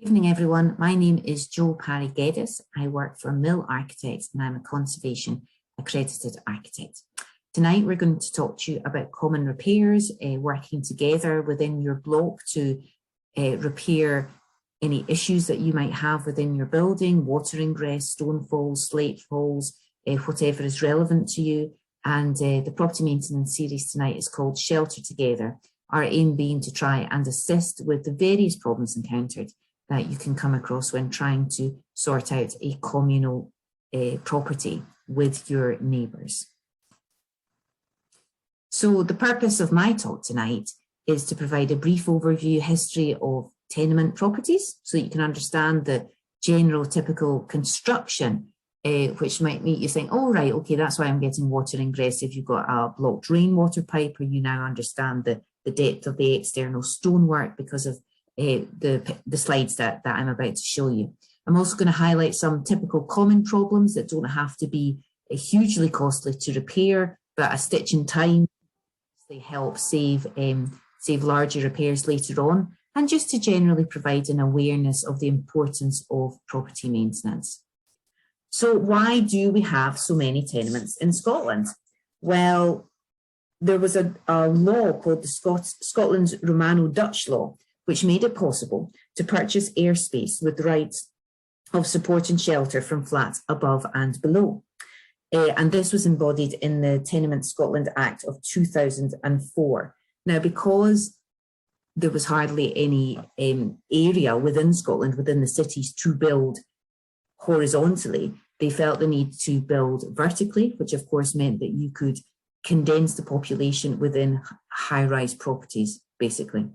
Evening everyone, my name is Jo Parry-Geddes. I work for Mill Architects and I'm a conservation accredited architect. Tonight we're going to talk to you about common repairs, working together within your block to repair any issues that you might have within your building, water ingress, stone falls, slate falls, whatever is relevant to you. And the property maintenance series tonight is called Shelter Together, our aim being to try and assist with the various problems encountered that you can come across when trying to sort out a communal property with your neighbours. So the purpose of my talk tonight is to provide a brief overview history of tenement properties so that you can understand the general typical construction, which might make you think, oh right, okay, that's why I'm getting water ingress if you've got a blocked rainwater pipe, or you now understand the depth of the external stonework because of the slides that I'm about to show you. I'm also going to highlight some typical common problems that don't have to be hugely costly to repair, but a stitch in time, they help save larger repairs later on, and just to generally provide an awareness of the importance of property maintenance. So why do we have so many tenements in Scotland? Well, there was a law called the Scotland's Romano-Dutch law, which made it possible to purchase airspace with the rights of support and shelter from flats above and below. And this was embodied in the Tenement Scotland Act of 2004. Now, because there was hardly any area within Scotland, within the cities, to build horizontally, they felt the need to build vertically, which of course meant that you could condense the population within high-rise properties, basically.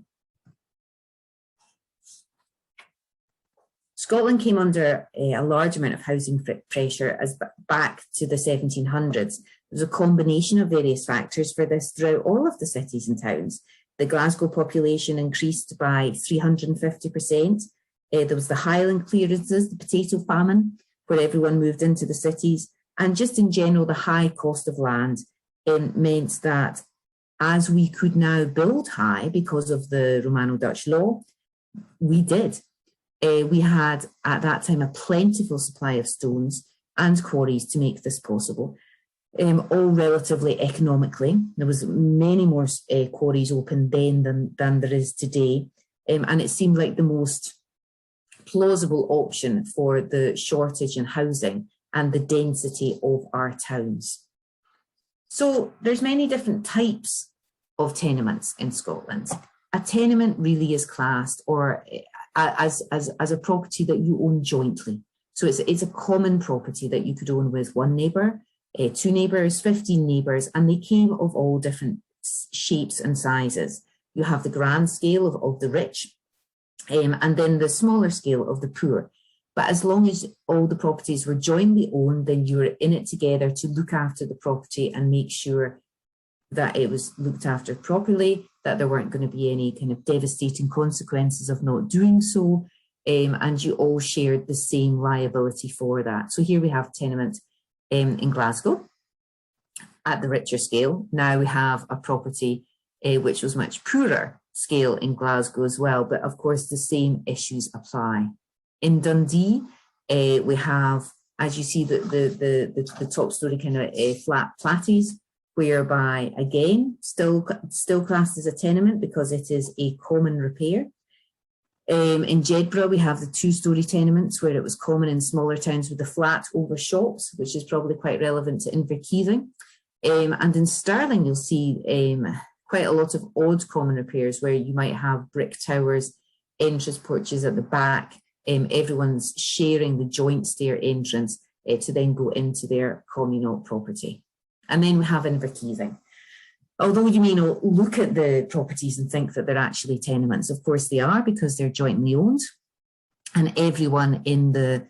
Scotland came under a large amount of housing pressure as back to the 1700s. There was a combination of various factors for this throughout all of the cities and towns. The Glasgow population increased by 350%. There was the Highland clearances, the potato famine, where everyone moved into the cities. And just in general, the high cost of land meant that as we could now build high because of the Romano-Dutch law, we did. We had at that time a plentiful supply of stones and quarries to make this possible, all relatively economically. There was many more quarries open then than there is today, and it seemed like the most plausible option for the shortage in housing and the density of our towns. So there's many different types of tenements in Scotland. A tenement really is classed or as a property that you own jointly. So it's a common property that you could own with one neighbour, 2 neighbours, 15 neighbours, and they came of all different shapes and sizes. You have the grand scale of the rich, and then the smaller scale of the poor. But as long as all the properties were jointly owned, then you were in it together to look after the property and make sure that it was looked after properly, that there weren't going to be any kind of devastating consequences of not doing so, and you all shared the same liability for that. So here we have tenement in Glasgow at the richer scale. Now we have a property which was much poorer scale in Glasgow as well, but of course the same issues apply. In Dundee, we have, as you see, the top story kind of flat platties, whereby again still classed as a tenement because it is a common repair. In Jedburgh we have the 2-storey tenements, where it was common in smaller towns with the flat over shops, which is probably quite relevant to Inverkeithing. And in Stirling you'll see quite a lot of odd common repairs where you might have brick towers, entrance porches at the back, everyone's sharing the joint stair entrance to then go into their communal property. And then we have Inverkeithing. Although you may not look at the properties and think that they're actually tenements, of course they are, because they're jointly owned. And everyone in the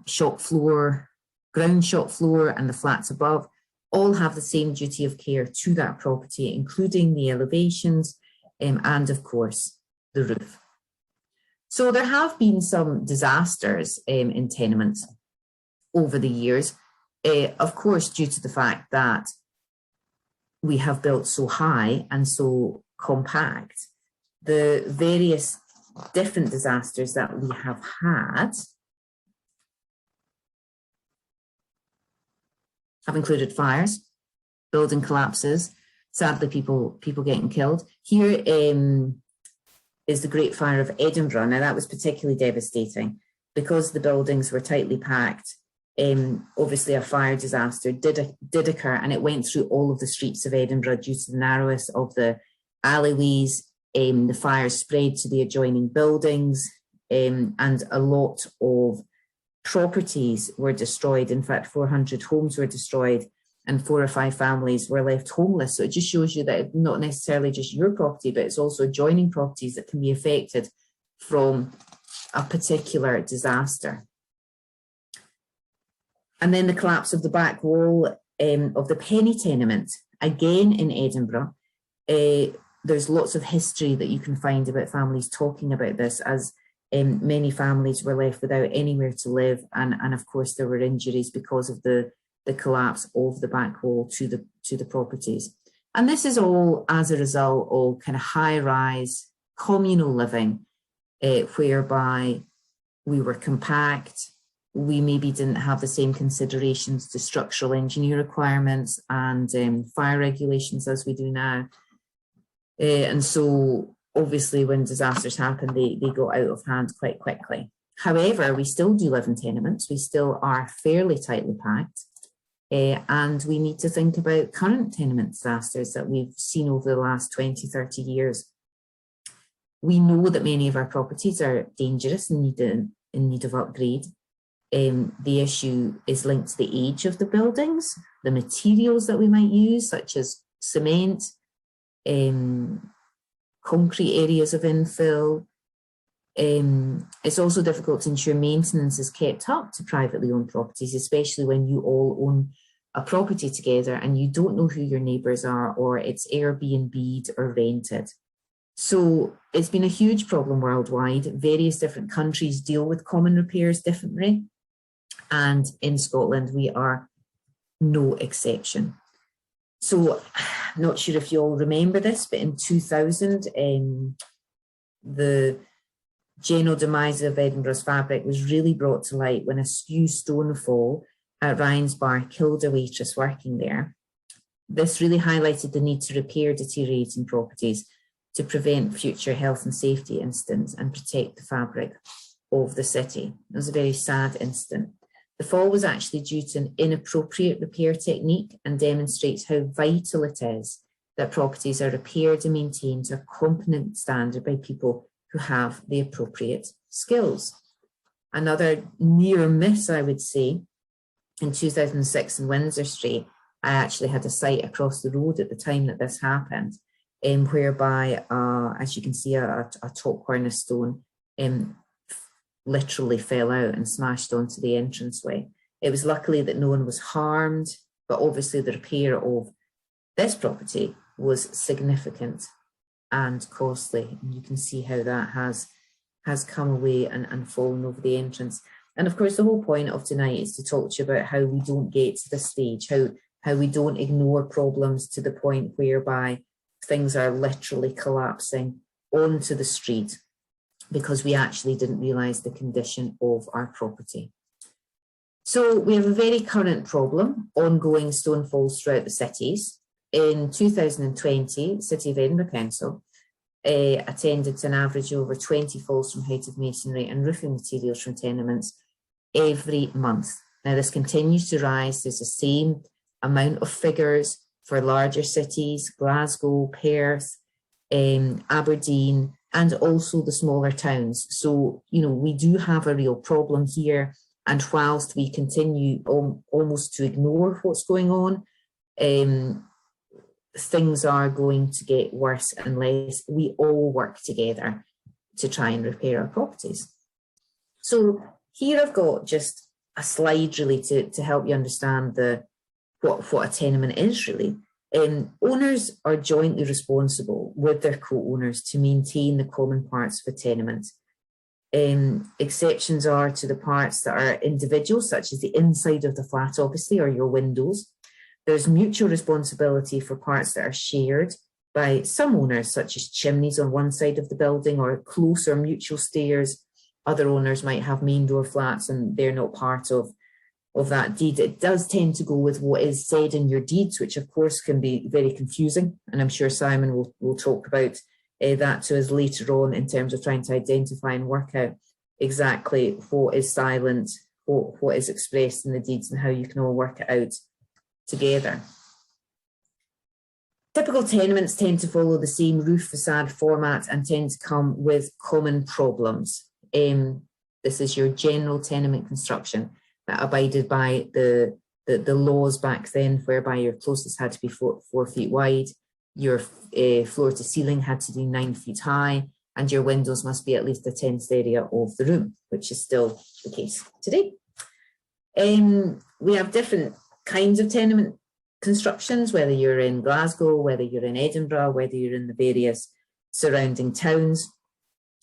shop floor, ground shop floor and the flats above all have the same duty of care to that property, including the elevations and of course the roof. So there have been some disasters in tenements over the years. Of course, due to the fact that we have built so high and so compact, the various different disasters that we have had have included fires, building collapses, sadly people getting killed. Here is the Great Fire of Edinburgh. Now that was particularly devastating because the buildings were tightly packed. Obviously a fire disaster did occur, and it went through all of the streets of Edinburgh due to the narrowness of the alleyways. The fire spread to the adjoining buildings, and a lot of properties were destroyed. In fact, 400 homes were destroyed and 4 or 5 families were left homeless. So it just shows you that it's not necessarily just your property, but it's also adjoining properties that can be affected from a particular disaster. And then the collapse of the back wall of the penny tenement, again in Edinburgh. There's lots of history that you can find about families talking about this, as many families were left without anywhere to live, and of course there were injuries because of the collapse of the back wall to the properties. And this is all as a result of kind of high-rise communal living, whereby we were compact, we maybe didn't have the same considerations to structural engineer requirements and fire regulations as we do now. And so obviously when disasters happen, they got out of hand quite quickly. However, we still do live in tenements. We still are fairly tightly packed. And we need to think about current tenement disasters that we've seen over the last 20, 30 years. We know that many of our properties are dangerous and in need of upgrade. The issue is linked to the age of the buildings, the materials that we might use, such as cement, concrete areas of infill. It's also difficult to ensure maintenance is kept up to privately owned properties, especially when you all own a property together and you don't know who your neighbours are, or it's Airbnb'd or rented. So it's been a huge problem worldwide. Various different countries deal with common repairs differently. And in Scotland, we are no exception. So I'm not sure if you all remember this, but in 2000, the general demise of Edinburgh's fabric was really brought to light when a skew stone fall at Ryan's Bar killed a waitress working there. This really highlighted the need to repair deteriorating properties to prevent future health and safety incidents and protect the fabric of the city. It was a very sad incident. The fall was actually due to an inappropriate repair technique and demonstrates how vital it is that properties are repaired and maintained to a competent standard by people who have the appropriate skills. Another near miss, I would say, in 2006 in Windsor Street, I actually had a site across the road at the time that this happened, whereby, as you can see, a top cornerstone literally fell out and smashed onto the entranceway. It was luckily that no one was harmed, but obviously the repair of this property was significant and costly. And you can see how that has come away and fallen over the entrance. And of course, the whole point of tonight is to talk to you about how we don't get to this stage, how we don't ignore problems to the point whereby things are literally collapsing onto the street because we actually didn't realise the condition of our property. So we have a very current problem, ongoing stone falls throughout the cities. In 2020, City of Edinburgh Council attended to an average of over 20 falls from height of masonry and roofing materials from tenements every month. Now this continues to rise. There's the same amount of figures for larger cities, Glasgow, Perth, Aberdeen, and also the smaller towns. So, you know, we do have a real problem here. And whilst we continue almost to ignore what's going on, things are going to get worse unless we all work together to try and repair our properties. So here I've got just a slide really to help you understand what a tenement is really. Owners are jointly responsible with their co-owners to maintain the common parts of a tenement. Exceptions are to the parts that are individual, such as the inside of the flat, obviously, or your windows. There's mutual responsibility for parts that are shared, by some owners, such as chimneys on one side of the building or close or mutual stairs. Other owners might have main door flats and they're not part of that deed. It does tend to go with what is said in your deeds, which of course can be very confusing. And I'm sure Simon will talk about that to us later on in terms of trying to identify and work out exactly what is silent, what is expressed in the deeds, and how you can all work it out together. Typical tenements tend to follow the same roof facade format and tend to come with common problems. This is your general tenement construction that abided by the laws back then, whereby your closest had to be 4 feet wide, your floor to ceiling had to be 9 feet high, and your windows must be at least a 1/10th area of the room, which is still the case today. We have different kinds of tenement constructions, whether you're in Glasgow, whether you're in Edinburgh, whether you're in the various surrounding towns.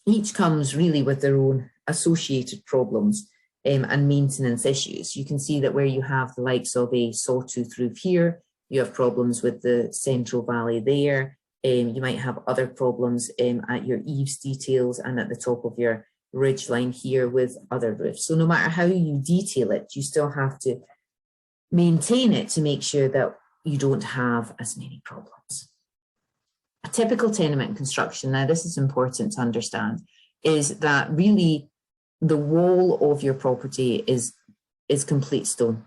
Each comes really with their own associated problems and maintenance issues. You can see that where you have the likes of a sawtooth roof here, you have problems with the central valley there. You might have other problems at your eaves details and at the top of your ridge line here with other roofs. So no matter how you detail it, you still have to maintain it to make sure that you don't have as many problems. A typical tenement construction, now this is important to understand, is that really the wall of your property is complete stone.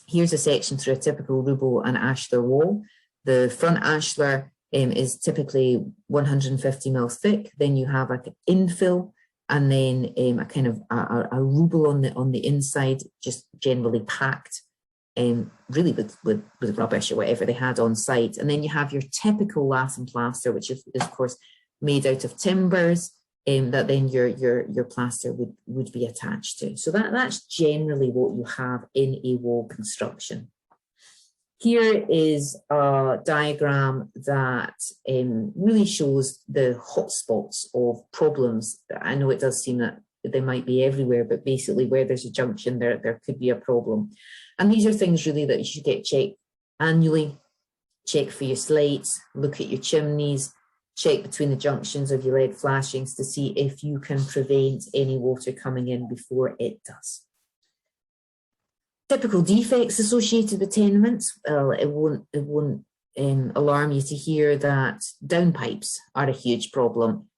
Here's a section through a typical Roubo and ashlar wall. The front ashlar is typically 150 mil thick. Then you have an infill, and then a kind of a Roubo on the inside, just generally packed, really with rubbish or whatever they had on site. And then you have your typical lath and plaster, which is of course made out of timbers, that then your plaster would be attached to. So that's generally what you have in a wall construction. Here is a diagram that really shows the hotspots of problems. I know it does seem that they might be everywhere, but basically where there's a junction, there could be a problem. And these are things really that you should get checked annually. Check for your slates, look at your chimneys, check between the junctions of your lead flashings to see if you can prevent any water coming in before it does. Typical defects associated with tenements, it won't alarm you to hear that downpipes are a huge problem.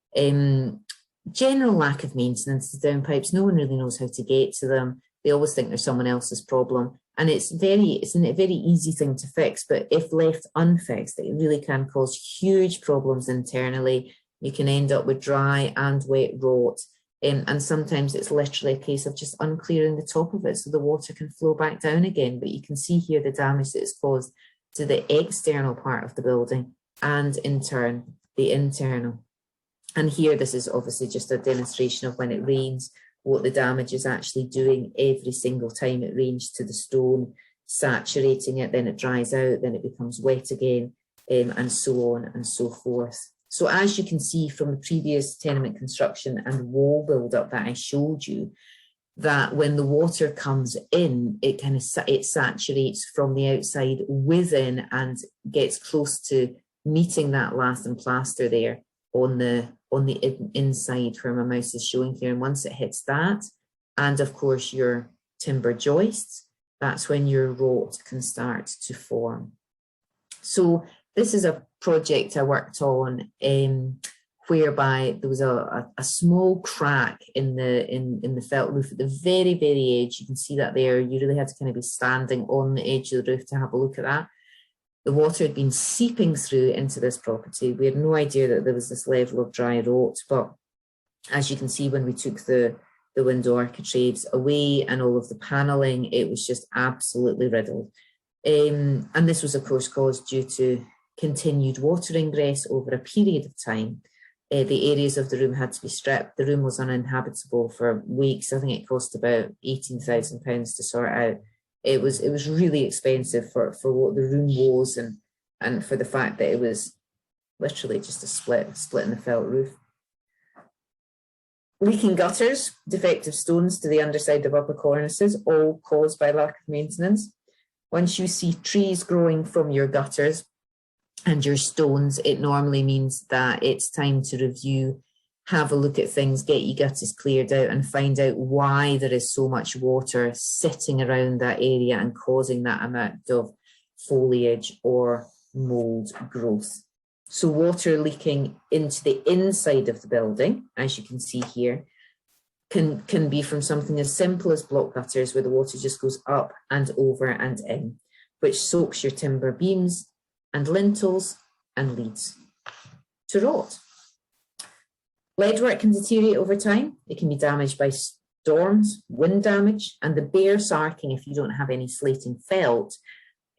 General lack of maintenance of downpipes, no one really knows how to get to them. They always think they're someone else's problem. And it's a very easy thing to fix, but if left unfixed, it really can cause huge problems internally. You can end up with dry and wet rot. And sometimes it's literally a case of just unclearing the top of it so the water can flow back down again. But you can see here the damage that is caused to the external part of the building and in turn the internal. And here this is obviously just a demonstration of when it rains, what the damage is actually doing every single time it rains to the stone, saturating it, then it dries out, then it becomes wet again, and so on and so forth. So as you can see from the previous tenement construction and wall build-up that I showed you, that when the water comes in, it saturates from the outside within and gets close to meeting that lath and plaster there on the inside where my mouse is showing here. And once it hits that, and of course your timber joists, that's when your rot can start to form. So this is a project I worked on whereby there was a small crack in the felt roof at the very, very edge. You can see that there. You really had to kind of be standing on the edge of the roof to have a look at that. The water had been seeping through into this property. We had no idea that there was this level of dry rot, but as you can see, when we took the window architraves away and all of the panelling, it was just absolutely riddled. And this was, of course, caused due to continued water ingress over a period of time. The areas of the room had to be stripped. The room was uninhabitable for weeks. I think it cost about £18,000 to sort out. It was really expensive for what the room was and for the fact that it was literally just a split in the felt roof. Leaking gutters, defective stones to the underside of upper cornices, all caused by lack of maintenance. Once you see trees growing from your gutters, and your stones, it normally means that it's time to review, have a look at things, get your gutters cleared out and find out why there is so much water sitting around that area and causing that amount of foliage or mold growth. So water leaking into the inside of the building, as you can see here, can be from something as simple as block gutters, where the water just goes up and over and in, which soaks your timber beams and lintels and leads to rot. Leadwork can deteriorate over time. It can be damaged by storms, wind damage, and the bare sarking, if you don't have any slating felt,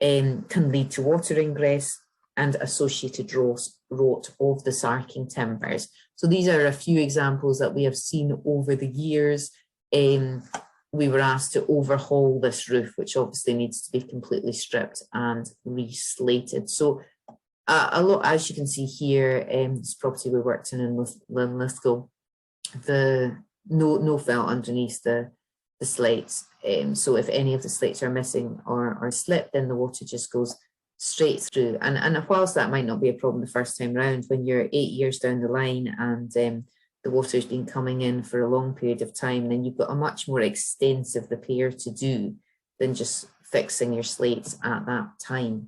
can lead to water ingress and associated rot of the sarking timbers. So these are a few examples that we have seen over the years. We were asked to overhaul this roof, which obviously needs to be completely stripped and reslated. So a lot, as you can see here, this property we worked in Linlithgow, the no felt underneath the slates. So if any of the slates are missing or slipped, then the water just goes straight through. And whilst that might not be a problem the first time round, when you're 8 years down the line and the water's been coming in for a long period of time, then you've got a much more extensive repair to do than just fixing your slates at that time.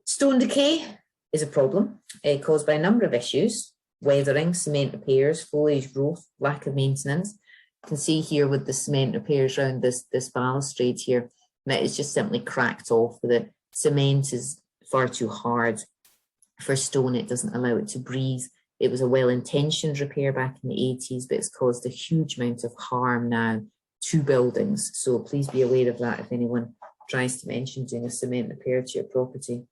Stone decay is a problem caused by a number of issues: weathering, cement repairs, foliage growth, lack of maintenance. You can see here with the cement repairs around this balustrade here, that is just simply cracked off. The cement is far too hard for stone. It doesn't allow it to breathe. It was a well-intentioned repair back in the 80s, but it's caused a huge amount of harm now to buildings. So please be aware of that if anyone tries to mention doing a cement repair to your property.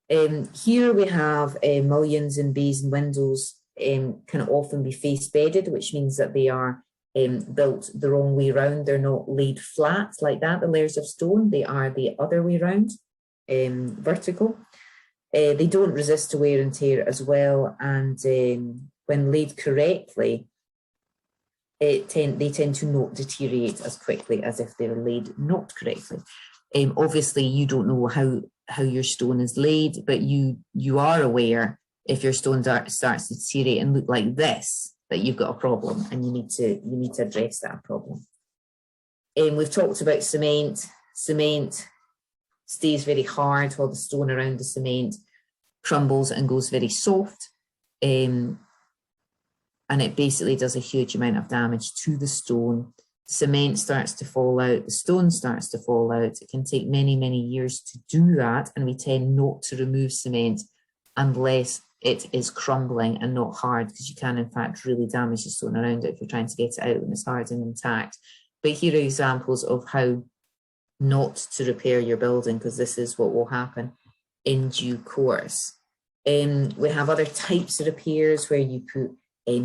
Here we have mullions in bays and windows can often be face bedded, which means that they are built the wrong way round. They're not laid flat like that, the layers of stone. They are the other way round, vertical. They don't resist to wear and tear as well, and when laid correctly, they tend to not deteriorate as quickly as if they're laid not correctly. Obviously, you don't know how your stone is laid, but you are aware if your stone starts to deteriorate and look like this, that you've got a problem and you need to address that problem. We've talked about cement. Cement stays very hard while the stone around the cement crumbles and goes very soft, and it basically does a huge amount of damage to the stone. Cement starts to fall out, the stone starts to fall out. It can take many, many years to do that, and we tend not to remove cement unless it is crumbling and not hard, because you can in fact really damage the stone around it if you're trying to get it out when it's hard and intact. But here are examples of how not to repair your building, because this is what will happen in due course. We have other types of repairs where you put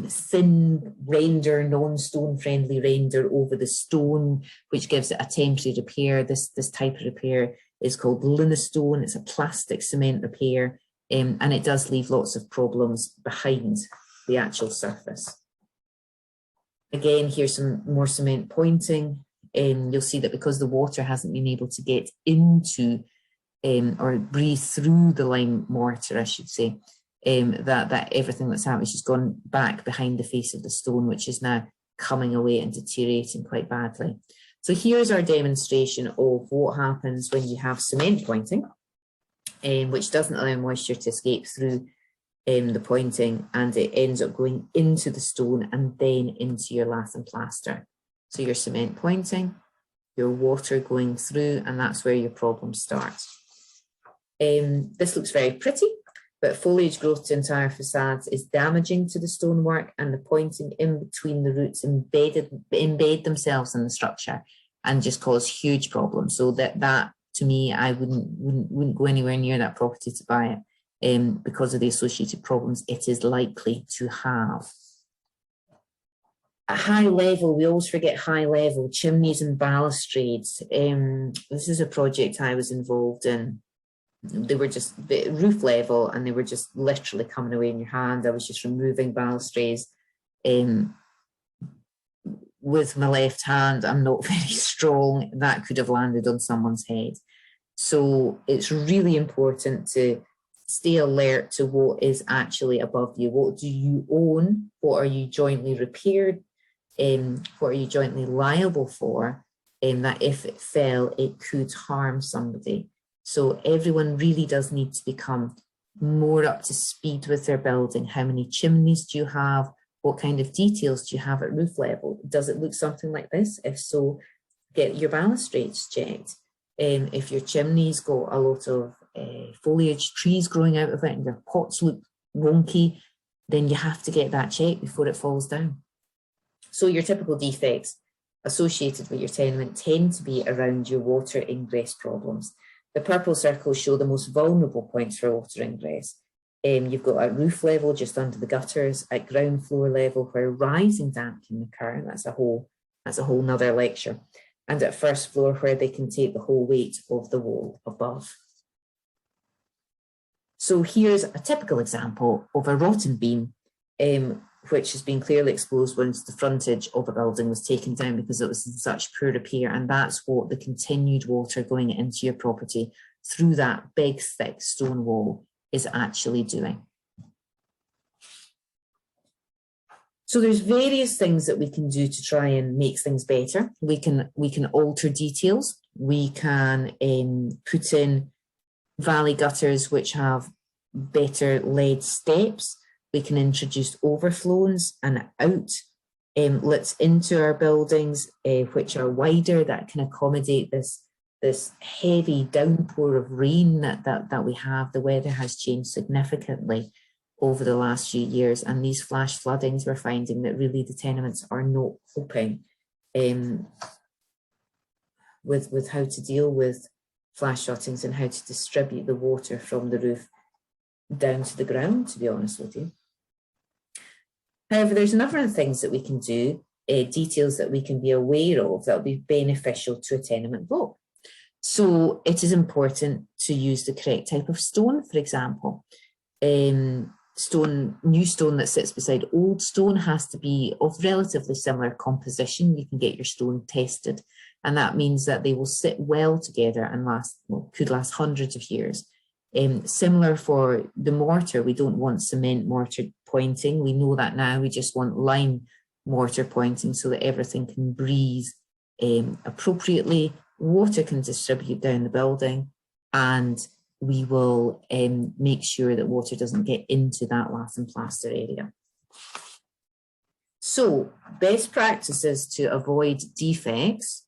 thin render, non-stone friendly render over the stone, which gives it a temporary repair. This type of repair is called linostone. It's a plastic cement repair, and it does leave lots of problems behind the actual surface. Again, here's some more cement pointing. You'll see that because the water hasn't been able to get into or breathe through the lime mortar, I should say, that everything that's happened is just gone back behind the face of the stone, which is now coming away and deteriorating quite badly. So here's our demonstration of what happens when you have cement pointing, which doesn't allow moisture to escape through the pointing, and it ends up going into the stone and then into your lath and plaster. So your cement pointing, your water going through, and that's where your problem starts. This looks very pretty, but foliage growth to entire facades is damaging to the stonework, and the pointing in between the roots embed themselves in the structure and just cause huge problems. So that to me, I wouldn't go anywhere near that property to buy it, because of the associated problems it is likely to have. At high level, we always forget high level, chimneys and balustrades. This is a project I was involved in. They were just roof level and they were just literally coming away in your hand. I was just removing balustrades with my left hand. I'm not very strong. That could have landed on someone's head. So it's really important to stay alert to what is actually above you. What do you own? What are you jointly repaired? What are you jointly liable for? That if it fell, it could harm somebody. So everyone really does need to become more up to speed with their building. How many chimneys do you have? What kind of details do you have at roof level? Does it look something like this? If so, get your balustrades checked. If your chimney's got a lot of foliage, trees growing out of it, and your pots look wonky, then you have to get that checked before it falls down. So your typical defects associated with your tenement tend to be around your water ingress problems. The purple circles show the most vulnerable points for water ingress. You've got at roof level, just under the gutters, at ground floor level, where rising damp can occur. That's a whole nother lecture. And at first floor, where they can take the whole weight of the wall above. So here's a typical example of a rotten beam, which has been clearly exposed once the frontage of a building was taken down because it was in such poor repair. And that's what the continued water going into your property through that big, thick stone wall is actually doing. So there's various things that we can do to try and make things better. We can alter details. We can put in valley gutters which have better lead steps. We can introduce overflows and outlets into our buildings, which are wider, that can accommodate this heavy downpour of rain that we have. The weather has changed significantly over the last few years, and these flash floodings, we're finding that really the tenements are not coping with how to deal with flash floodings and how to distribute the water from the roof down to the ground, to be honest with you. However, there's a number of things that we can do, details that we can be aware of that will be beneficial to a tenement block. So it is important to use the correct type of stone, for example. New stone that sits beside old stone has to be of relatively similar composition. You can get your stone tested, and that means that they will sit well together and could last hundreds of years. Similar for the mortar, we don't want cement mortar pointing. We know that now. We just want lime mortar pointing so that everything can breathe appropriately. Water can distribute down the building, and we will make sure that water doesn't get into that lath and plaster area. So, best practices to avoid defects.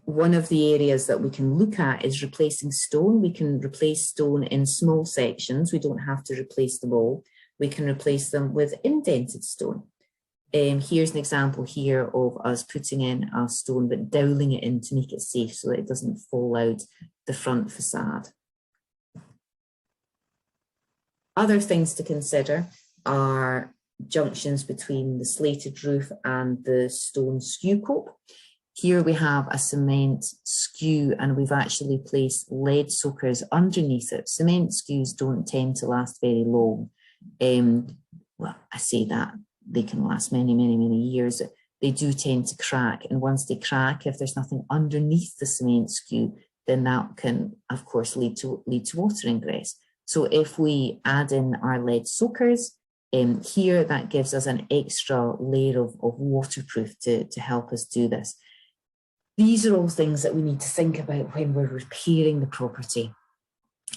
One of the areas that we can look at is replacing stone. We can replace stone in small sections. We don't have to replace them all. We can replace them with indented stone. Here's an example here of us putting in a stone but doweling it in to make it safe so that it doesn't fall out the front facade. Other things to consider are junctions between the slated roof and the stone skew cope. Here we have a cement skew, and we've actually placed lead soakers underneath it. Cement skews don't tend to last very long. Well, I say that. They can last many, many, many years. They do tend to crack, and once they crack, if there's nothing underneath the cement skew, then that can, of course, lead to water ingress. So if we add in our lead soakers, here that gives us an extra layer of waterproof to help us do this. These are all things that we need to think about when we're repairing the property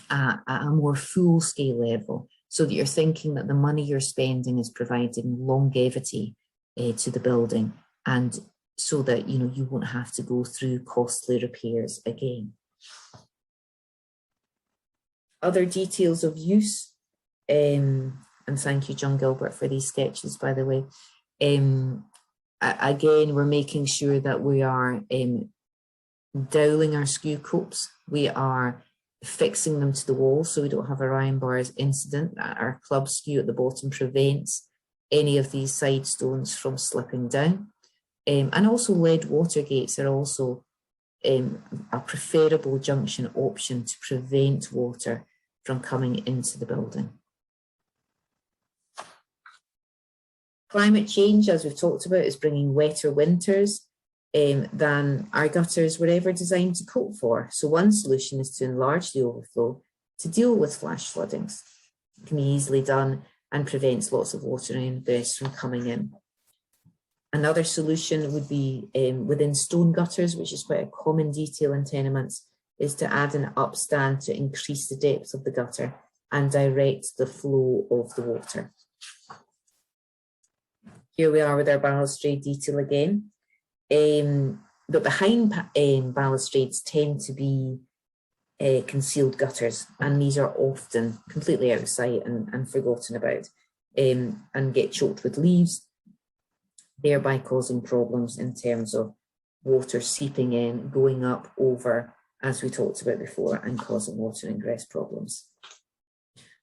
at a more full-scale level, so that you're thinking that the money you're spending is providing longevity to the building, and so that you won't have to go through costly repairs again. Other details of use, and thank you, John Gilbert, for these sketches, by the way. Again, we're making sure that we are doweling our skew copes. We are fixing them to the wall so we don't have a iron bars incident. Our club skew at the bottom prevents any of these side stones from slipping down. And also lead water gates are also a preferable junction option to prevent water from coming into the building. Climate change, as we've talked about, is bringing wetter winters. than our gutters were ever designed to cope for. So one solution is to enlarge the overflow to deal with flash floodings. It can be easily done and prevents lots of water and ingress from coming in. Another solution would be within stone gutters, which is quite a common detail in tenements, is to add an upstand to increase the depth of the gutter and direct the flow of the water. Here we are with our balustrade detail again. But behind balustrades tend to be concealed gutters, and these are often completely out of sight and forgotten about, and get choked with leaves, thereby causing problems in terms of water seeping in, going up over, as we talked about before, and causing water ingress problems.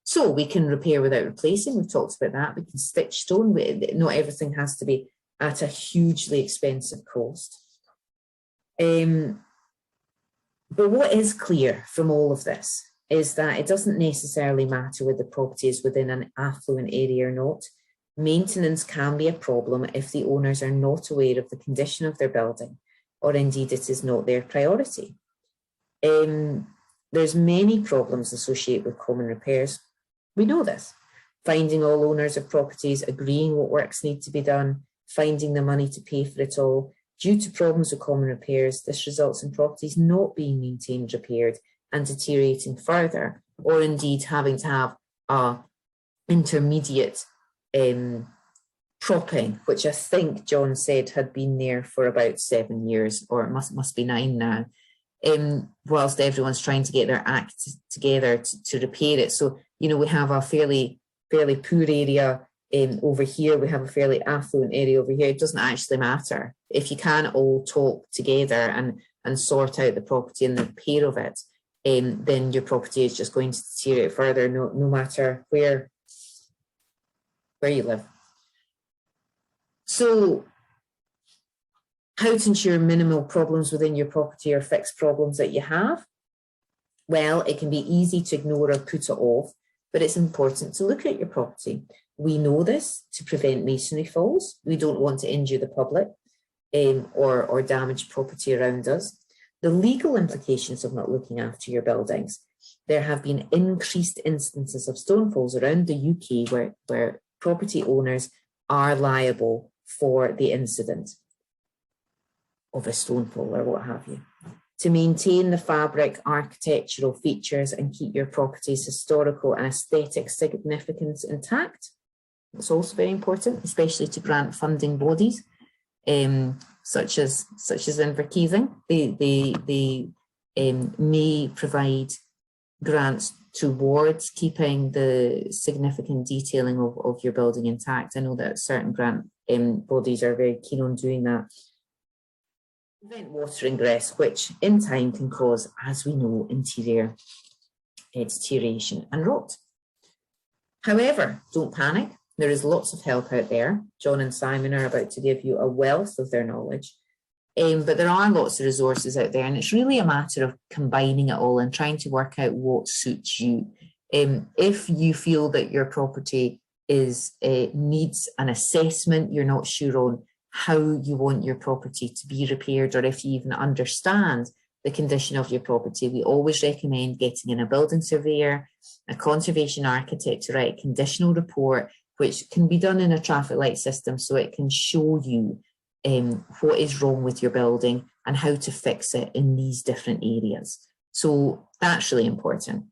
So we can repair without replacing. We've talked about that. We can stitch stone. Not everything has to be at a hugely expensive cost. But what is clear from all of this is that it doesn't necessarily matter whether the property is within an affluent area or not. Maintenance can be a problem if the owners are not aware of the condition of their building, or indeed it is not their priority. There's many problems associated with common repairs. We know this. Finding all owners of properties, agreeing what works need to be done, finding the money to pay for it all. Due to problems with common repairs, this results in properties not being maintained, repaired, and deteriorating further, or indeed having to have a intermediate propping, which I think John said had been there for about 7 years, or it must be 9 now, whilst everyone's trying to get their act together to repair it. So, you know, we have a fairly poor area over here, we have a fairly affluent area over here. It doesn't actually matter. If you can all talk together and sort out the property and the repair of it, then your property is just going to deteriorate further, no matter where you live. So how to ensure minimal problems within your property or fix problems that you have? Well, it can be easy to ignore or put it off, but it's important to look at your property. We know this to prevent masonry falls. We don't want to injure the public or damage property around us. The legal implications of not looking after your buildings. There have been increased instances of stone falls around the UK where property owners are liable for the incident of a stone fall or what have you. To maintain the fabric, architectural features and keep your property's historical and aesthetic significance intact. It's also very important, especially to grant funding bodies, such as Inverkeithing. They may provide grants towards keeping the significant detailing of your building intact. I know that certain grant bodies are very keen on doing that. Prevent water ingress, which in time can cause, as we know, interior deterioration and rot. However, don't panic. There is lots of help out there. John and Simon are about to give you a wealth of their knowledge. But there are lots of resources out there, and it's really a matter of combining it all and trying to work out what suits you. If you feel that your property needs an assessment, you're not sure on how you want your property to be repaired, or if you even understand the condition of your property, we always recommend getting in a building surveyor, a conservation architect to write a conditional report, which can be done in a traffic light system, so it can show you what is wrong with your building and how to fix it in these different areas. So that's really important,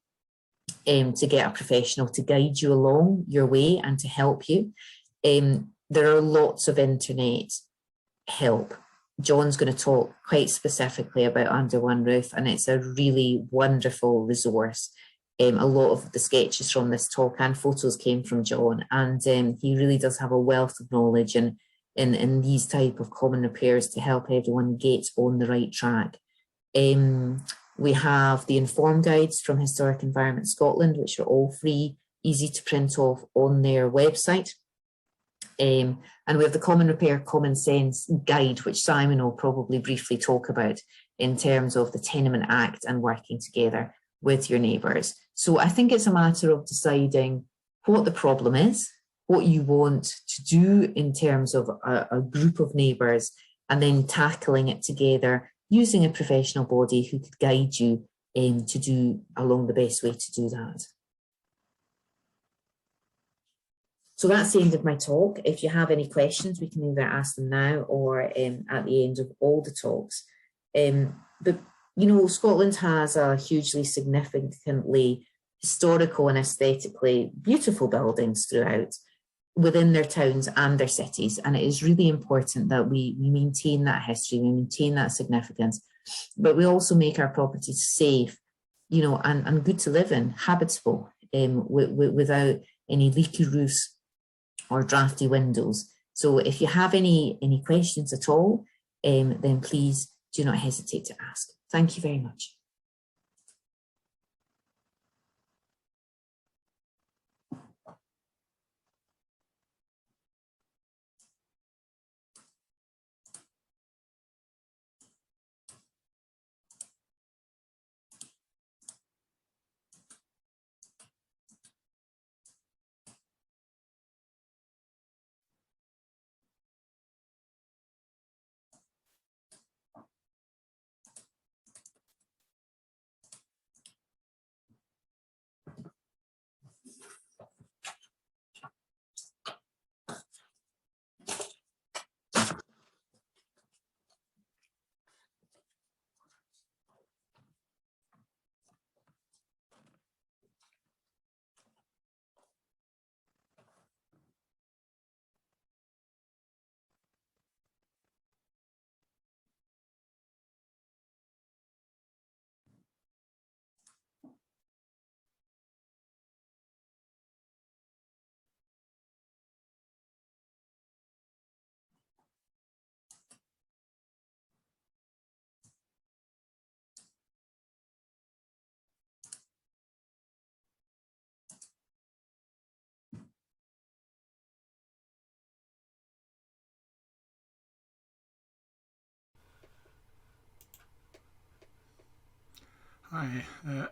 to get a professional to guide you along your way and to help you. There are lots of internet help. John's going to talk quite specifically about Under One Roof, and it's a really wonderful resource. A lot of the sketches from this talk and photos came from John, and he really does have a wealth of knowledge in these type of common repairs to help everyone get on the right track. We have the Inform guides from Historic Environment Scotland, which are all free, easy to print off on their website. And we have the Common Repair Common Sense guide, which Simon will probably briefly talk about in terms of the Tenement Act and working together with your neighbours. So I think it's a matter of deciding what the problem is, what you want to do in terms of a group of neighbours, and then tackling it together using a professional body who could guide you to do along the best way to do that. So that's the end of my talk. If you have any questions, we can either ask them now or at the end of all the talks. But, you know, Scotland has a hugely significantly historical and aesthetically beautiful buildings throughout within their towns and their cities. And it is really important that we maintain that history, we maintain that significance, but we also make our properties safe, you know, and good to live in, habitable, without any leaky roofs or drafty windows. So if you have any questions at all, then please do not hesitate to ask. Thank you very much. Hi,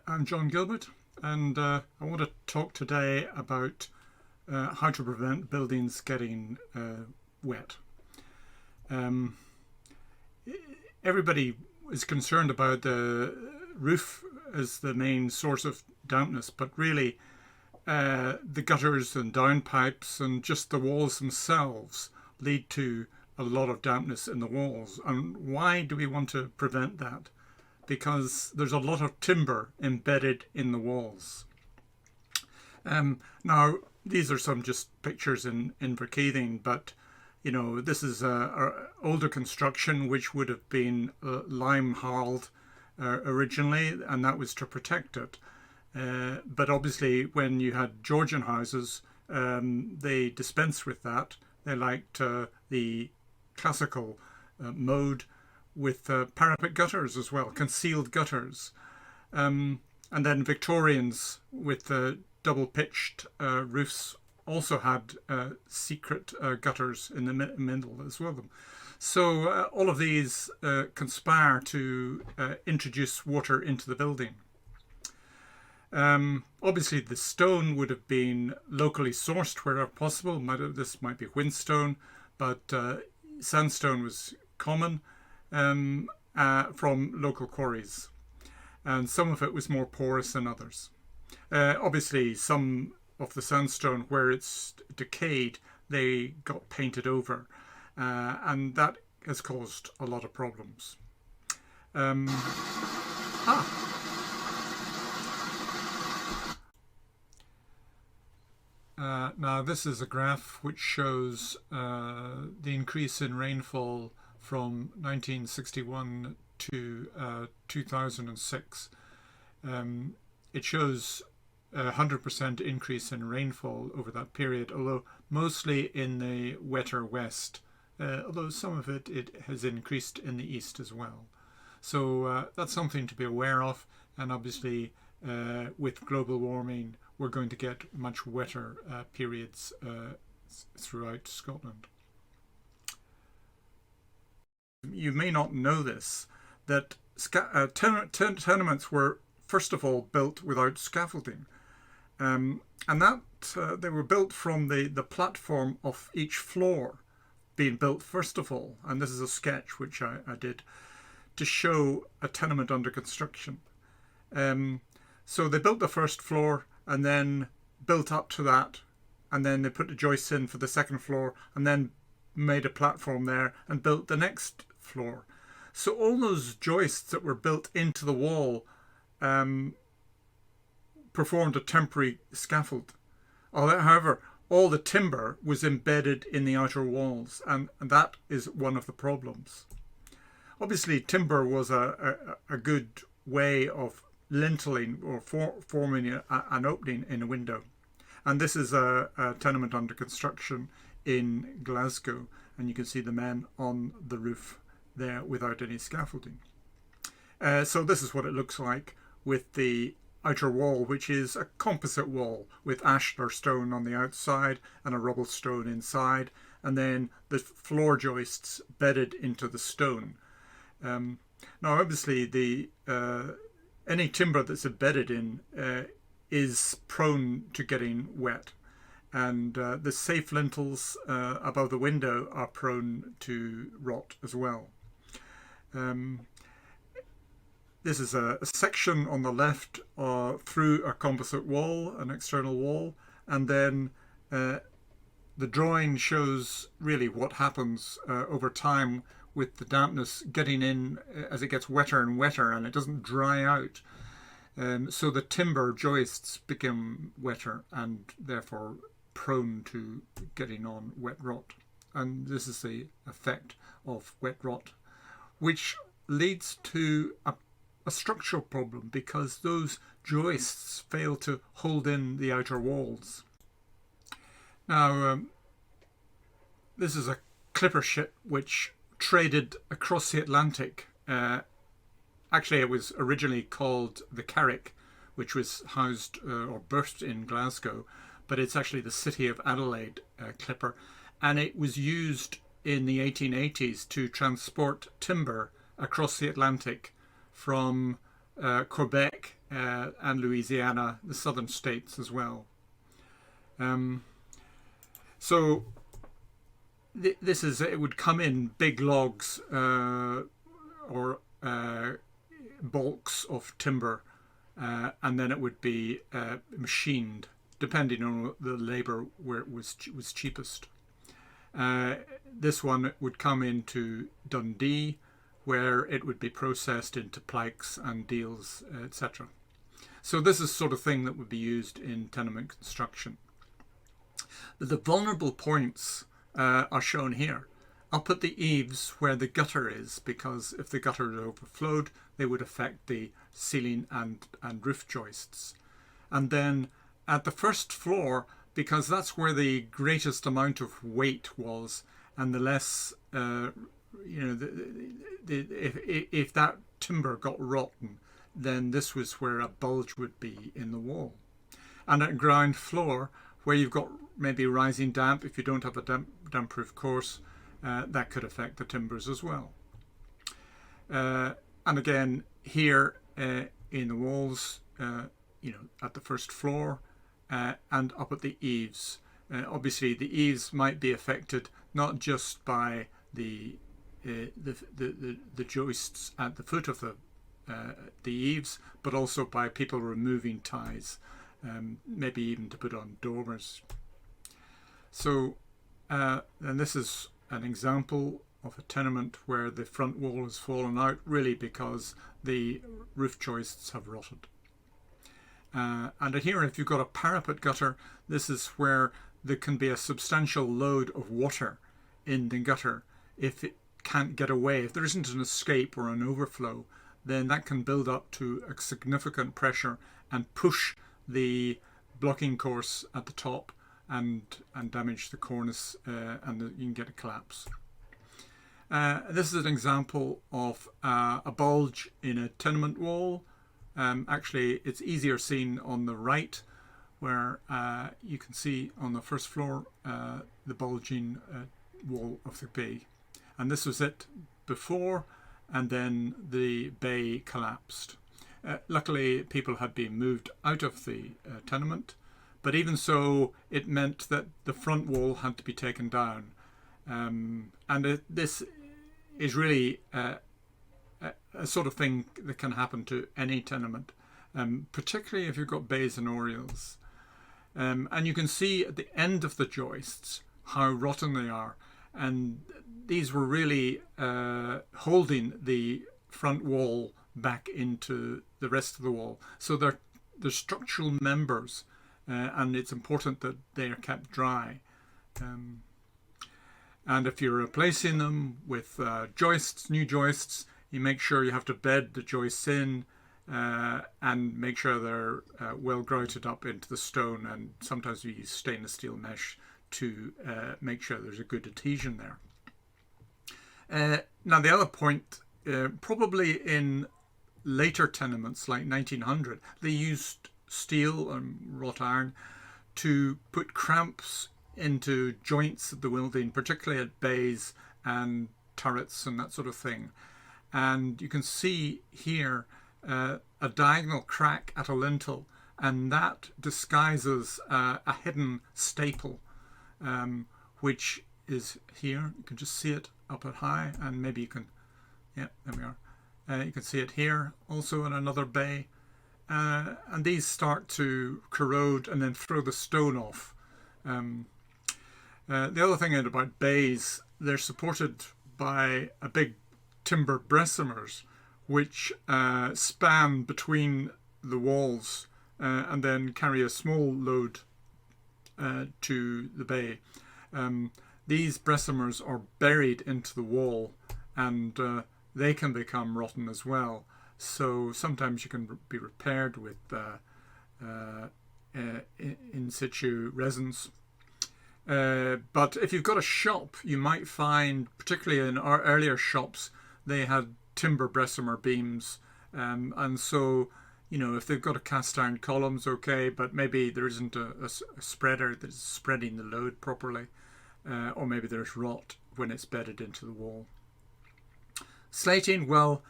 I'm John Gilbert, and I want to talk today about how to prevent buildings getting wet. Everybody is concerned about the roof as the main source of dampness, but really the gutters and downpipes and just the walls themselves lead to a lot of dampness in the walls. And why do we want to prevent that? Because there's a lot of timber embedded in the walls. Now, these are some just pictures in Inverkeithing, but you know, this is a older construction which would have been lime-harled originally, and that was to protect it. But obviously, when you had Georgian houses, they dispensed with that. They liked the classical mode with parapet gutters as well, concealed gutters. And then Victorians with double-pitched roofs also had secret gutters in the middle as well. So all of these conspire to introduce water into the building. Obviously, the stone would have been locally sourced wherever possible. This might be whinstone, but sandstone was common from local quarries, and some of it was more porous than others. Obviously, some of the sandstone, where it's decayed, they got painted over, and that has caused a lot of problems. Now this is a graph which shows the increase in rainfall from 1961 to 2006. It shows a 100% increase in rainfall over that period, although mostly in the wetter west, although some of it has increased in the east as well. So that's something to be aware of, and obviously with global warming we're going to get much wetter periods throughout Scotland. You may not know this, that tenements were first of all built without scaffolding, and that they were built from the platform of each floor being built first of all, and this is a sketch which I did to show a tenement under construction. So they built the first floor and then built up to that, and then they put the joists in for the second floor and then made a platform there and built the next floor. So all those joists that were built into the wall performed a temporary scaffold. However, all the timber was embedded in the outer walls, and that is one of the problems. Obviously, timber was a good way of lintling or forming an opening in a window. And this is a tenement under construction in Glasgow, and you can see the men on the roof there without any scaffolding. So this is what it looks like with the outer wall, which is a composite wall with ashlar stone on the outside and a rubble stone inside, and then the floor joists bedded into the stone. Now obviously any timber that's embedded in is prone to getting wet, and the safe lintels above the window are prone to rot as well. This is a section on the left through a composite wall, an external wall, and then the drawing shows really what happens over time with the dampness getting in as it gets wetter and wetter and it doesn't dry out. So the timber joists become wetter and therefore prone to getting on wet rot. And this is the effect of wet rot, which leads to a structural problem because those joists fail to hold in the outer walls. Now, this is a clipper ship which traded across the Atlantic. Actually, it was originally called the Carrick, which was housed or berthed in Glasgow, but it's actually the City of Adelaide clipper, and it was used in the 1880s to transport timber across the Atlantic from Quebec and Louisiana, the southern states as well. So this is, it would come in big logs or bulks of timber, and then it would be machined depending on the labour where it was cheapest. This one would come into Dundee, where it would be processed into planks and deals, etc. So this is the sort of thing that would be used in tenement construction. The vulnerable points are shown here. Up at the eaves where the gutter is, because if the gutter had overflowed, they would affect the ceiling and roof joists. And then at the first floor, because that's where the greatest amount of weight was, and the less, if that timber got rotten, then this was where a bulge would be in the wall. And at ground floor, where you've got maybe rising damp, if you don't have a damp-proof course, that could affect the timbers as well. And again, here in the walls, at the first floor and up at the eaves. Obviously, the eaves might be affected not just by the joists at the foot of the eaves, but also by people removing ties, maybe even to put on dormers. So, and this is an example of a tenement where the front wall has fallen out, really because the roof joists have rotted. And here, if you've got a parapet gutter, this is where there can be a substantial load of water in the gutter. If it can't get away, if there isn't an escape or an overflow, then that can build up to a significant pressure and push the blocking course at the top and damage the cornice, and you can get a collapse. This is an example of a bulge in a tenement wall. Actually, it's easier seen on the right, where you can see on the first floor the bulging wall of the bay. And this was it before, and then the bay collapsed. Luckily, people had been moved out of the tenement, but even so, it meant that the front wall had to be taken down. This is really a sort of thing that can happen to any tenement, particularly if you've got bays and oriels. And you can see at the end of the joists how rotten they are. And these were really holding the front wall back into the rest of the wall. So they're structural members, and it's important that they are kept dry. And if you're replacing them with joists, new joists, you make sure you have to bed the joists in and make sure they're well grouted up into the stone. And sometimes we use stainless steel mesh to make sure there's a good adhesion there. Now the other point, probably in later tenements like 1900, they used steel and wrought iron to put cramps into joints of the building, particularly at bays and turrets and that sort of thing. And you can see here a diagonal crack at a lintel, and that disguises a hidden staple, which is here. You can just see it up at high, and maybe you can, yeah, there we are. You can see it here also in another bay. And these start to corrode and then throw the stone off. The other thing about bays, they're supported by a big timber bressamers, which span between the walls and then carry a small load to the bay. These bressamers are buried into the wall, and they can become rotten as well. So sometimes you can be repaired with in situ resins. But if you've got a shop, you might find, particularly in our earlier shops, they had timber bressamer beams. And so, you know, if they've got a cast iron columns, okay, but maybe there isn't a spreader that's spreading the load properly. Or maybe there's rot when it's bedded into the wall. Slating, well,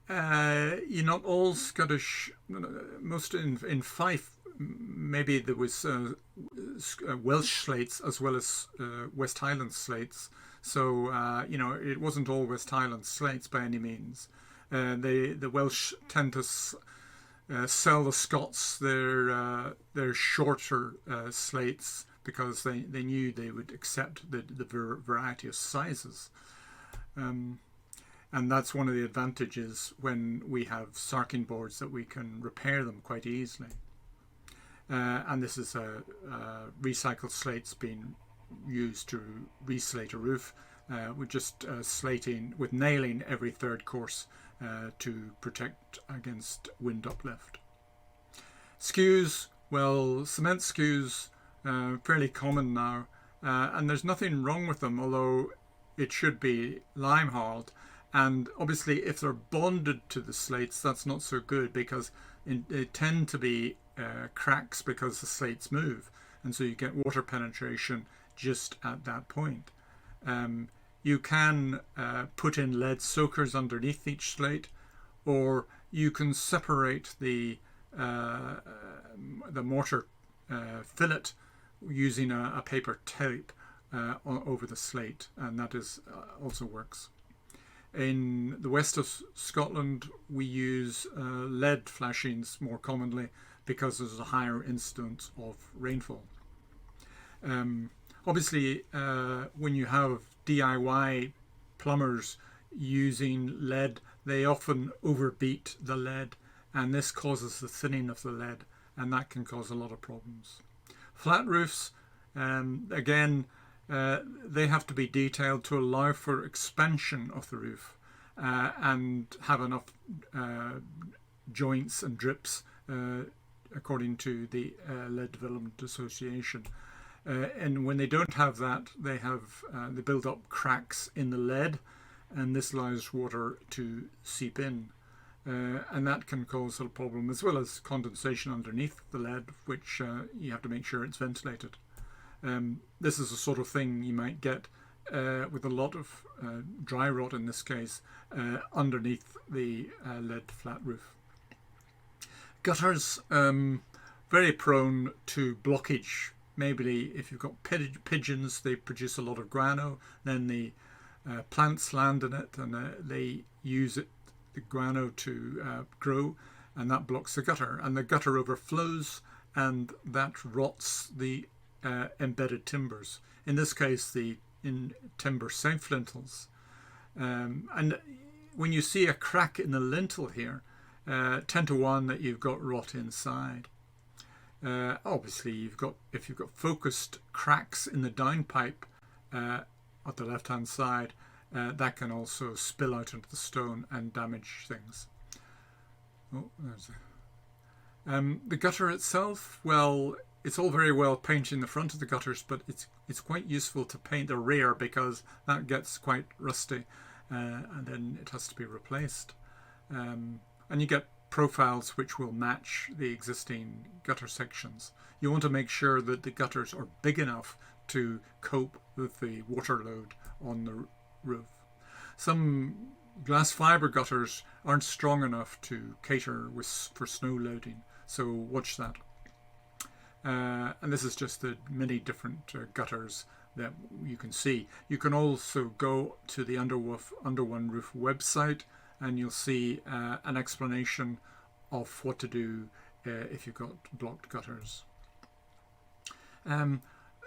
you're not all Scottish, most in Fife, maybe there was Welsh slates as well as West Highland slates. So, you know, it wasn't all West Highland slates by any means. The Welsh tend to sell the Scots their shorter slates because they knew they would accept the variety of sizes. And that's one of the advantages when we have sarking boards, that we can repair them quite easily. And this is recycled slates being used to reslate a roof. We're just slating with nailing every third course to protect against wind uplift. Skews, well, cement skews, fairly common now, and there's nothing wrong with them, although it should be lime harled. And obviously if they're bonded to the slates, that's not so good, because they tend to be cracks because the slates move, and so you get water penetration just at that point. You can put in lead soakers underneath each slate, or you can separate the mortar fillet using a paper tape over the slate, and that is also works. In the west of Scotland, we use lead flashings more commonly because there's a higher incidence of rainfall. Obviously, when you have DIY plumbers using lead, they often overbeat the lead, and this causes the thinning of the lead, and that can cause a lot of problems. Flat roofs, again, they have to be detailed to allow for expansion of the roof and have enough joints and drips according to the Lead Development Association. And when they don't have that, they build up cracks in the lead, and this allows water to seep in. And that can cause a problem, as well as condensation underneath the lead, which you have to make sure it's ventilated. This is the sort of thing you might get with a lot of dry rot, in this case, underneath the lead flat roof. Gutters, very prone to blockage maybe if you've got pigeons, they produce a lot of guano. Then the plants land in it, and they use it, the guano, to grow, and that blocks the gutter, and the gutter overflows, and that rots the embedded timbers. In this case, the timber south lintels. And when you see a crack in the lintel here, 10 to 1 that you've got rot inside. Obviously, if you've got focused cracks in the downpipe at the left-hand side, that can also spill out into the stone and damage things. Oh, there's the gutter itself. Well, it's all very well painting the front of the gutters, but it's quite useful to paint the rear, because that gets quite rusty, and then it has to be replaced. And you get profiles which will match the existing gutter sections. You want to make sure that the gutters are big enough to cope with the water load on the roof. Some glass fibre gutters aren't strong enough to cater for snow loading, so watch that. And this is just the many different gutters that you can see. You can also go to the Under One Roof website, and you'll see an explanation of what to do if you've got blocked gutters.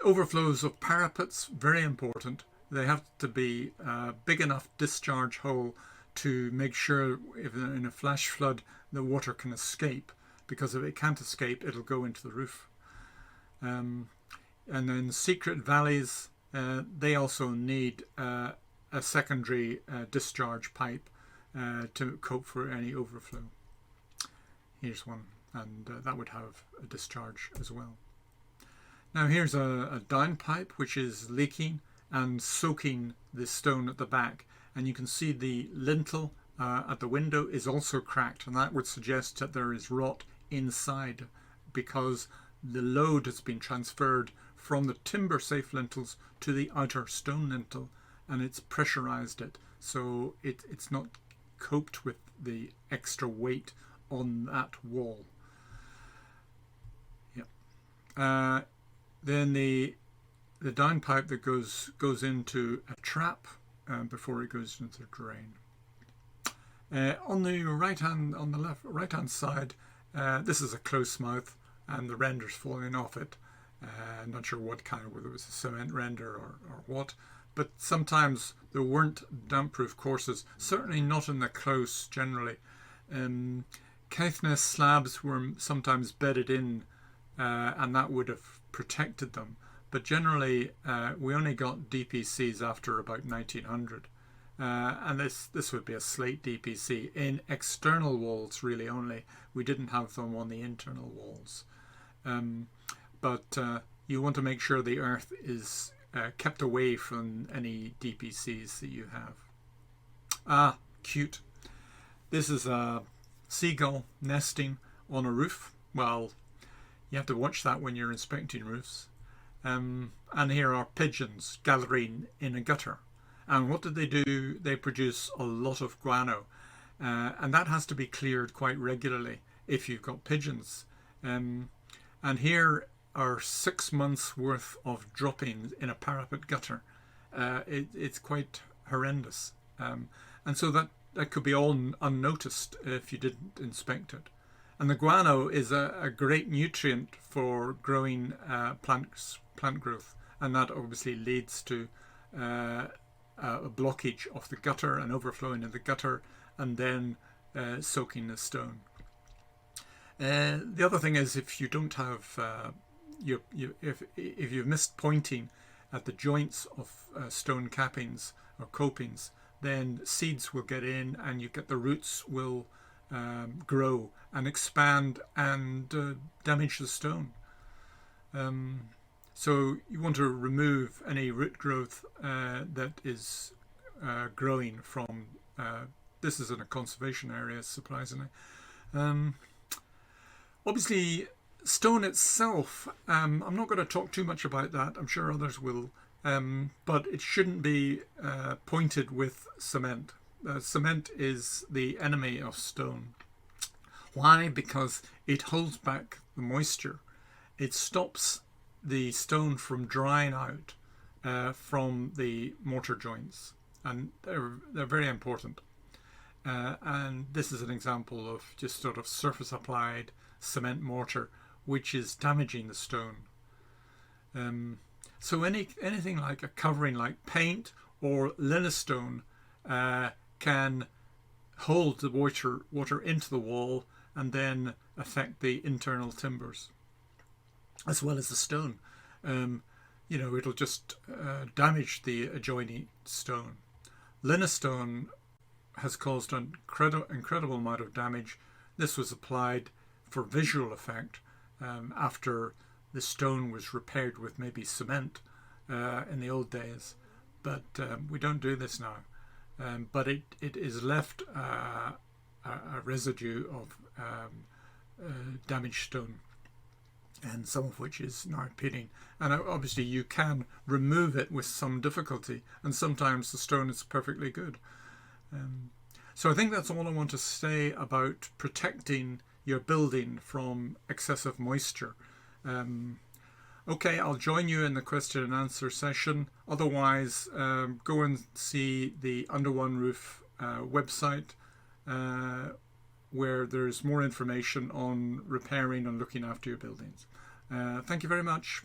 Overflows of parapets, very important. They have to be a big enough discharge hole to make sure if in a flash flood the water can escape, because if it can't escape, it'll go into the roof. And then secret valleys, they also need a secondary discharge pipe to cope for any overflow. Here's one, and that would have a discharge as well. Now here's a downpipe which is leaking and soaking the stone at the back, and you can see the lintel at the window is also cracked, and that would suggest that there is rot inside, because the load has been transferred from the timber safe lintels to the outer stone lintel, and it's pressurized it, so it's not coped with the extra weight on that wall. Yep. Then the downpipe that goes into a trap before it goes into the drain. On the right hand side, this is a close mouth, and the render's falling off it. Not sure what kind, whether it was a cement render or what, but sometimes there weren't damp-proof courses, certainly not in the close generally. Caithness slabs were sometimes bedded in, and that would have protected them, but generally we only got DPCs after about 1900, and this would be a slate DPC in external walls really only. We didn't have them on the internal walls. But you want to make sure the earth is kept away from any DPCs that you have. Ah, cute. This is a seagull nesting on a roof. Well, you have to watch that when you're inspecting roofs. And here are pigeons gathering in a gutter. And what do? They produce a lot of guano. And that has to be cleared quite regularly if you've got pigeons. And here are 6 months worth of droppings in a parapet gutter. It's quite horrendous. And so that could be all unnoticed if you didn't inspect it. And the guano is a great nutrient for growing plant growth, and that obviously leads to a blockage of the gutter and overflowing in the gutter, and then soaking the stone. The other thing is, if you don't have if you've missed pointing at the joints of stone cappings or copings, then seeds will get in, and you get the roots will grow and expand and damage the stone. So you want to remove any root growth that is growing from. This is in a conservation area, surprisingly. Obviously, stone itself, I'm not going to talk too much about that. I'm sure others will. But it shouldn't be pointed with cement. Cement is the enemy of stone. Why? Because it holds back the moisture. It stops the stone from drying out from the mortar joints, and they're very important. And this is an example of just sort of surface applied cement mortar which is damaging the stone. So anything like a covering like paint or linestone can hold the water into the wall and then affect the internal timbers as well as the stone. It'll just damage the adjoining stone. Linestone has caused an incredible amount of damage. This was applied for visual effect after the stone was repaired with maybe cement in the old days, but we don't do this now. But it is left a residue of damaged stone, and some of which is now pitting. And obviously you can remove it with some difficulty, and sometimes the stone is perfectly good. So I think that's all I want to say about protecting your building from excessive moisture. Okay, I'll join you in the question and answer session. Otherwise, go and see the Under One Roof website, where there's more information on repairing and looking after your buildings. Thank you very much.